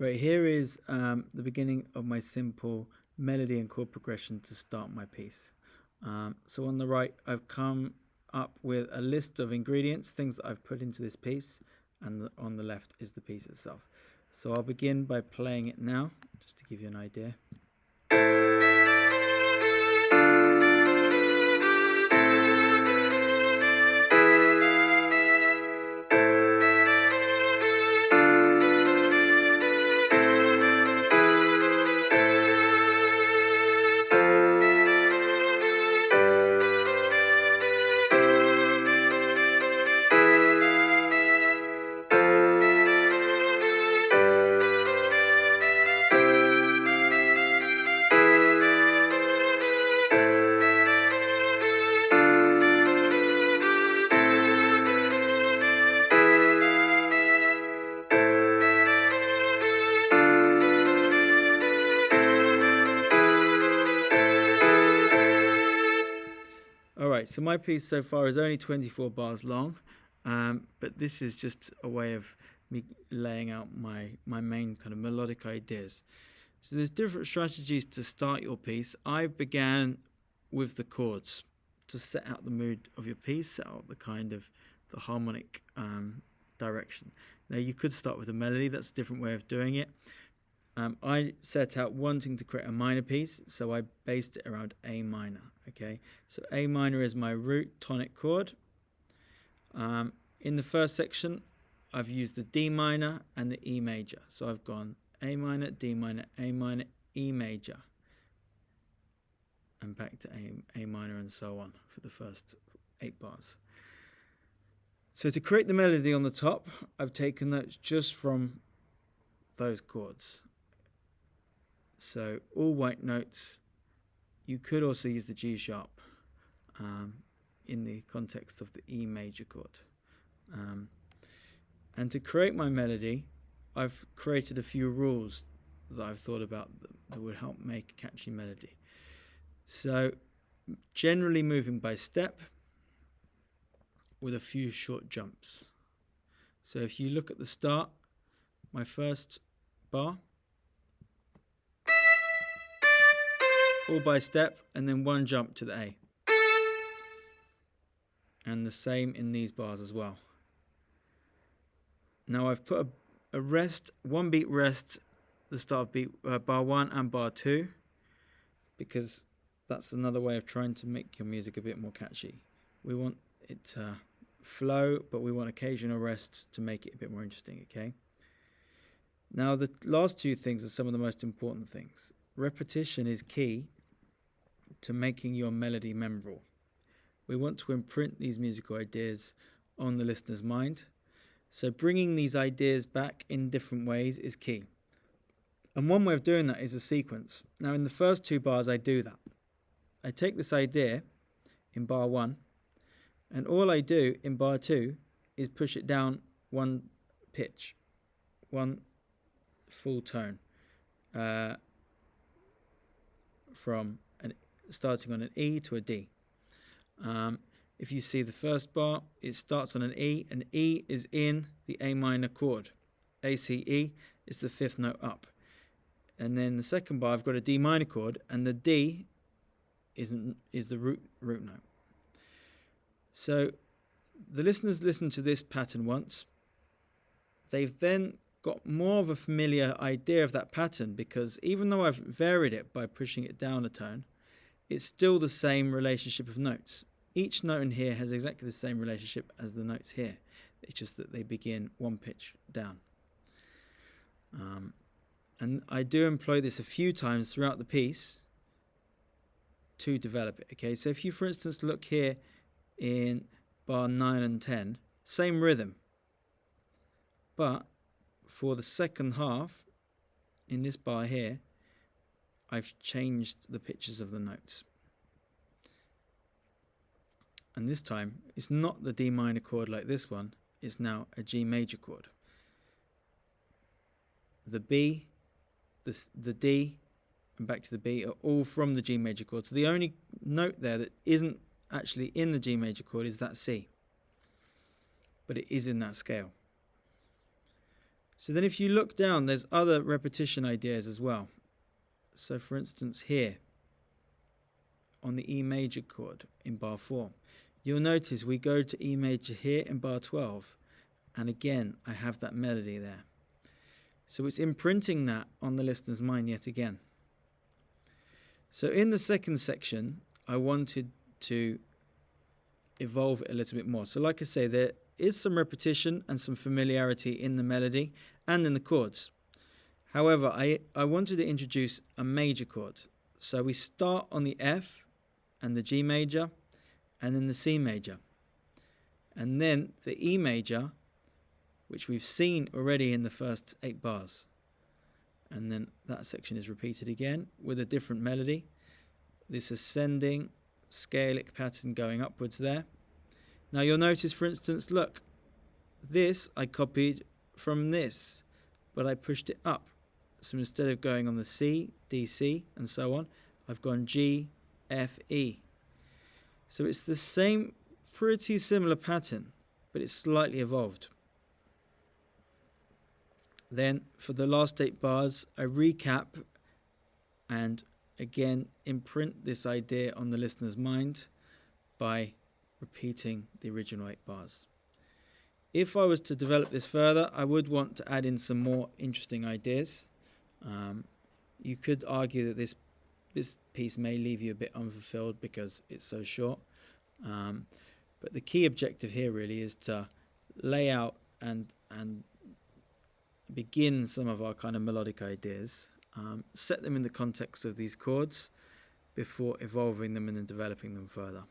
Right, here is the beginning of my simple melody and chord progression to start my piece. So on the right, I've come up with a list of ingredients, things that I've put into this piece, and on the left is the piece itself. So I'll begin by playing it now, just to give you an idea. Alright, so my piece so far is only 24 bars long, but this is just a way of me laying out my main kind of melodic ideas. So there's different strategies to start your piece. I began with the chords to set out the mood of your piece, set out the kind of the harmonic direction. Now you could start with a melody, that's a different way of doing it. I set out wanting to create a minor piece, so I based it around A minor. Okay, so A minor is my root tonic chord. In the first section, I've used the D minor and the E major. So I've gone A minor, D minor, A minor, E major, and back to A minor and so on for the first 8 bars. So to create the melody on the top, I've taken notes just from those chords. So all white notes. You could also use the G sharp in the context of the E major chord. And to create my melody, I've created a few rules that I've thought about that would help make a catchy melody. So generally moving by step with a few short jumps. So if you look at the start, my first bar, all by step, and then one jump to the A. And the same in these bars as well. Now I've put a rest, one beat rest, the start of beat bar 1 and bar 2, because that's another way of trying to make your music a bit more catchy. We want it to flow, but we want occasional rests to make it a bit more interesting, okay? Now the last 2 things are some of the most important things. Repetition is key to making your melody memorable. We want to imprint these musical ideas on the listener's mind. So bringing these ideas back in different ways is key. And one way of doing that is a sequence. Now in the first 2 bars I do that. I take this idea in bar 1, and all I do in bar 2 is push it down 1 pitch, 1 full tone, from starting on an E to a D. If you see the first bar, it starts on an E, and E is in the A minor chord. ACE is the 5th note up. And then the second bar, I've got a D minor chord, and the D is the root note. So the listeners listen to this pattern once. They've then got more of a familiar idea of that pattern, because even though I've varied it by pushing it down a tone, it's still the same relationship of notes. Each note in here has exactly the same relationship as the notes here. It's just that they begin 1 pitch down. And I do employ this a few times throughout the piece to develop it. Okay, so if you, for instance, look here in bar 9 and 10, same rhythm. But for the second half, in this bar here, I've changed the pitches of the notes. And this time, it's not the D minor chord like this one, it's now a G major chord. The B, the D, and back to the B are all from the G major chord. So the only note there that isn't actually in the G major chord is that C. But it is in that scale. So then if you look down, there's other repetition ideas as well. So for instance here, on the E major chord in bar 4, you'll notice we go to E major here in bar 12, and again I have that melody there. So it's imprinting that on the listener's mind yet again. So in the second section, I wanted to evolve it a little bit more. So like I say, there is some repetition and some familiarity in the melody and in the chords. However, I wanted to introduce a major chord. So we start on the F and the G major and then the C major. And then the E major, which we've seen already in the first 8 bars. And then that section is repeated again with a different melody. This ascending scalic pattern going upwards there. Now you'll notice, for instance, look, this I copied from this, but I pushed it up. So instead of going on the C, D, C, and so on, I've gone G, F, E. So it's the same, pretty similar pattern, but it's slightly evolved. Then for the last 8 bars, I recap and again imprint this idea on the listener's mind by repeating the original 8 bars. If I was to develop this further, I would want to add in some more interesting ideas. You could argue that this piece may leave you a bit unfulfilled because it's so short. But the key objective here really is to lay out and begin some of our kind of melodic ideas, set them in the context of these chords before evolving them and then developing them further.